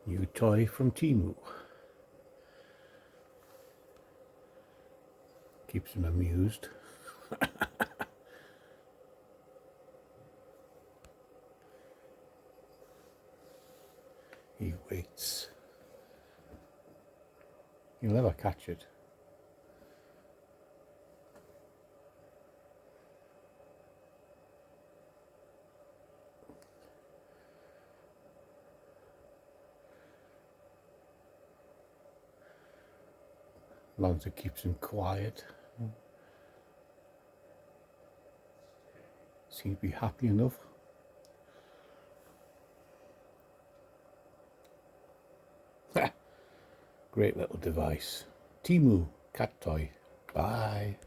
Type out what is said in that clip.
New toy from Temu. Keeps him amused. He waits. You'll never catch it. As long as it keeps him quiet. Seems to be happy enough. Great little device. Temu cat toy. Bye.